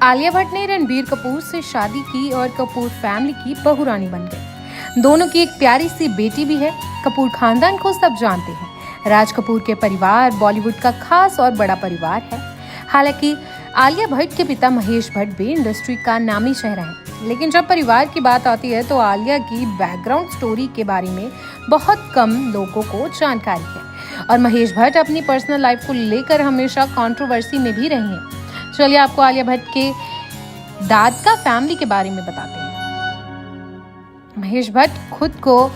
आलिया भट्ट ने रणबीर कपूर से शादी की और कपूर फैमिली की बहू रानी बन गई। दोनों की एक प्यारी सी बेटी भी है। कपूर खानदान को सब जानते हैं। राज कपूर के परिवार बॉलीवुड का खास और बड़ा परिवार है। हालांकि आलिया भट्ट के पिता महेश भट्ट भी इंडस्ट्री का नामी चेहरा है, लेकिन जब परिवार की बात आती है तो आलिया की बैकग्राउंड स्टोरी के बारे में बहुत कम लोगों को जानकारी है। और महेश भट्ट अपनी पर्सनल लाइफ को लेकर हमेशा कंट्रोवर्सी में भी रहे हैं। चलिए आपको आलिया भट्ट के दादका फैमिली के बारे में बताते हैं। महेश भट्ट खुद को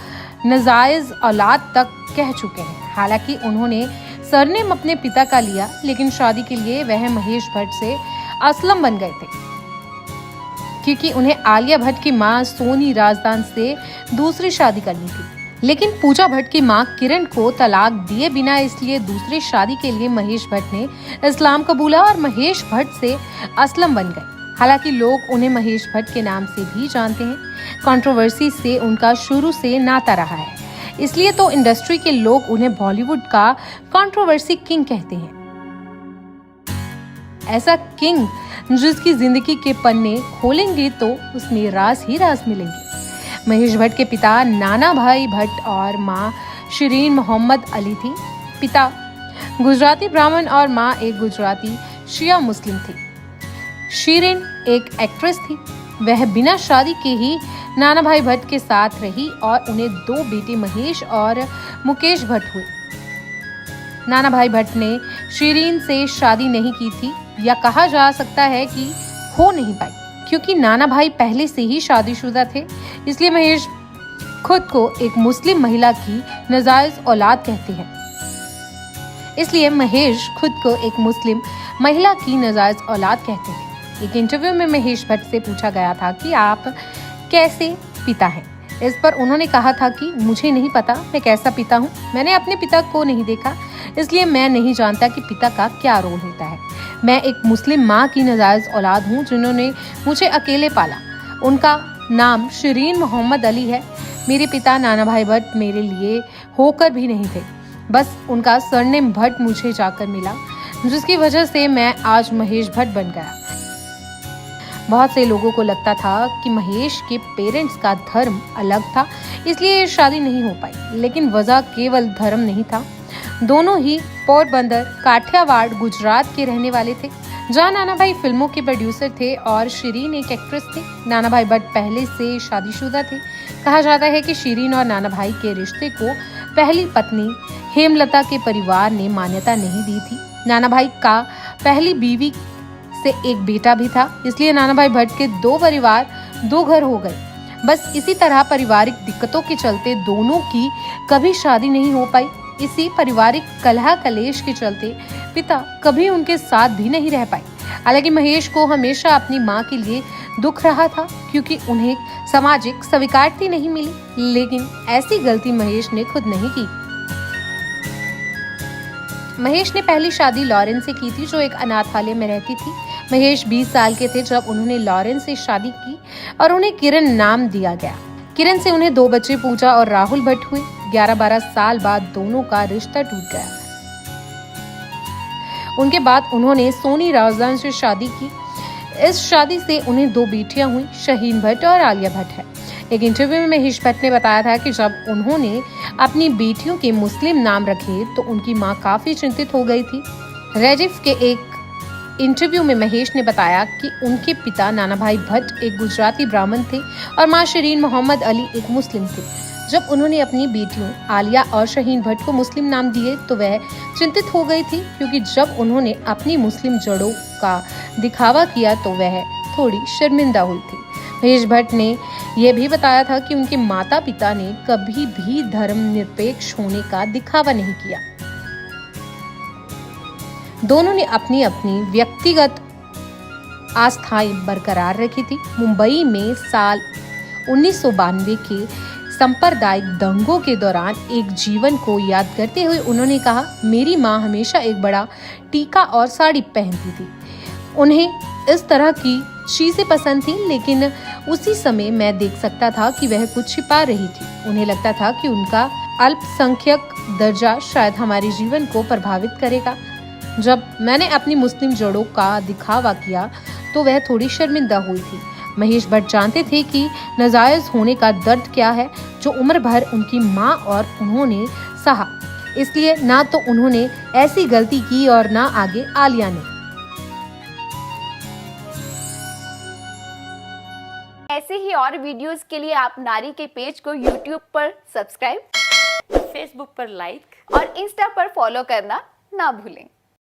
नाजायज औलाद तक कह चुके हैं। हालांकि उन्होंने सरनेम अपने पिता का लिया, लेकिन शादी के लिए वह महेश भट्ट से असलम बन गए थे, क्योंकि उन्हें आलिया भट्ट की मां सोनी राजदान से दूसरी शादी करनी थी। लेकिन पूजा भट्ट की मां किरण को तलाक दिए बिना इसलिए दूसरी शादी के लिए महेश भट्ट ने इस्लाम कबूला और महेश भट्ट से असलम बन गए। हालांकि लोग उन्हें महेश भट्ट के नाम से भी जानते हैं। कंट्रोवर्सी से उनका शुरू से नाता रहा है, इसलिए तो इंडस्ट्री के लोग उन्हें बॉलीवुड का कंट्रोवर्सी किंग कहते हैं। ऐसा किंग जिसकी जिंदगी के पन्ने खोलेंगे तो उसमें राज ही राज मिलेंगे। महेश भट्ट के पिता नाना भाई भट्ट और मां शिरीन मोहम्मद अली थी। पिता गुजराती ब्राह्मण और मां एक गुजराती शिया मुस्लिम थी। शिरीन एक एक्ट्रेस थी। वह बिना शादी के ही नाना भाई भट्ट के साथ रही और उन्हें 2 बेटे महेश और मुकेश भट्ट हुए। नाना भाई भट्ट ने शिरीन से शादी नहीं की थी, या कहा जा सकता है कि हो नहीं पाई, क्योंकि नाना भाई पहले से ही शादीशुदा थे। इसलिए महेश खुद को एक मुस्लिम महिला की नाजायज औलाद कहते हैं। एक इंटरव्यू में महेश भट्ट से पूछा गया था कि आप कैसे पिता हैं। इस पर उन्होंने कहा था कि मुझे नहीं पता मैं कैसा पिता हूँ। मैंने अपने पिता को नहीं देखा, इसलिए मैं नहीं जानता कि पिता का क्या रोल होता है। मैं एक मुस्लिम माँ की नाजायज औलाद हूँ जिन्होंने मुझे अकेले पाला। उनका नाम शिरीन मोहम्मद अली है। मेरे पिता नाना भाई भट्ट मेरे लिए होकर भी नहीं थे, बस उनका सरनेम भट्ट मुझे जाकर मिला, जिसकी वजह से मैं आज महेश भट्ट बन गया। बहुत से लोगों को लगता था कि महेश के पेरेंट्स का धर्म अलग था, इसलिए शादी नहीं हो पाई, लेकिन वजह केवल धर्म नहीं था। दोनों ही पोरबंदर काठियावाड़ गुजरात के रहने वाले थे, जहाँ नाना भाई फिल्मों के प्रोड्यूसर थे और शिरीन एक एक्ट्रेस थी। नाना भाई भट्ट पहले से शादीशुदा थे। कहा जाता है कि शिरीन और नाना भाई के रिश्ते को पहली पत्नी हेमलता के परिवार ने मान्यता नहीं दी थी। नाना भाई का पहली बीवी से एक बेटा भी था, इसलिए नाना भाई भट्ट के 2 परिवार 2 घर हो गए। बस इसी तरह पारिवारिक दिक्कतों के चलते दोनों की कभी शादी नहीं हो पाई। इसी पारिवारिक कलह कलेश के चलते पिता कभी उनके साथ भी नहीं रह पाए। हालांकि महेश को हमेशा अपनी मां के लिए दुख रहा था, क्योंकि उन्हें सामाजिक स्वीकृति नहीं मिली, लेकिन ऐसी गलती महेश ने खुद नहीं की। महेश ने पहली शादी लॉरेंस से की थी, जो एक अनाथालय में रहती थी। महेश 20 साल के थे जब उन्होंने लॉरेंस से शादी की और उन्हें किरण नाम दिया गया। किरण से उन्हें 2 बच्चे पूजा और राहुल भट्ट हुए। 11-12 साल बाद दोनों का रिश्ता टूट गया। उनके बाद उन्होंने सोनी राजदान से शादी की। इस शादी से उन्हें 2 बेटियां हुई, शहीन भट्ट और आलिया भट्ट है। एक इंटरव्यू में महेश भट्ट ने बताया था कि जब उन्होंने अपनी बेटियों के मुस्लिम नाम रखे तो उनकी मां काफी चिंतित हो गई थी। रेजिफ के एक इंटरव्यू में महेश ने बताया कि उनके पिता नाना भाई भट्ट एक गुजराती ब्राह्मण थे और मां शिरीन मोहम्मद अली एक मुस्लिम थे। जब उन्होंने अपनी बेटियों आलिया और शहीन भट्ट को मुस्लिम नाम दिए तो वह चिंतित हो गई थी, क्योंकि जब उन्होंने अपनी मुस्लिम जड़ों का दिखावा किया तो वह थोड़ी शर्मिंदा हुई थी। महेश भट्ट ने यह भी बताया था कि उनके माता पिता ने कभी भी धर्मनिरपेक्ष होने का दिखावा नहीं किया। दोनों ने अपनी अपनी व्यक्तिगत आस्थाएं बरकरार रखी थी। मुंबई में साल 1992 के सांप्रदायिक दंगों के दौरान एक जीवन को याद करते हुए उन्होंने कहा, मेरी माँ हमेशा एक बड़ा टीका और साड़ी पहनती थी। उन्हें इस तरह की चीजें पसंद थी, लेकिन उसी समय मैं देख सकता था कि वह कुछ छिपा रही थी। उन्हें लगता था कि उनका अल्पसंख्यक दर्जा शायद हमारे जीवन को प्रभावित करेगा। जब मैंने अपनी मुस्लिम जड़ों का दिखावा किया तो वह थोड़ी शर्मिंदा हुई थी। महेश भट्ट जानते थे कि नाजायज होने का दर्द क्या है, जो उम्र भर उनकी माँ और उन्होंने सहा। इसलिए ना तो उन्होंने ऐसी गलती की और ना आगे आलिया ने। ऐसे ही और वीडियोस के लिए आप नारी के पेज को YouTube पर सब्सक्राइब, फेसबुक पर लाइक और इंस्टा पर फॉलो करना ना भूलें।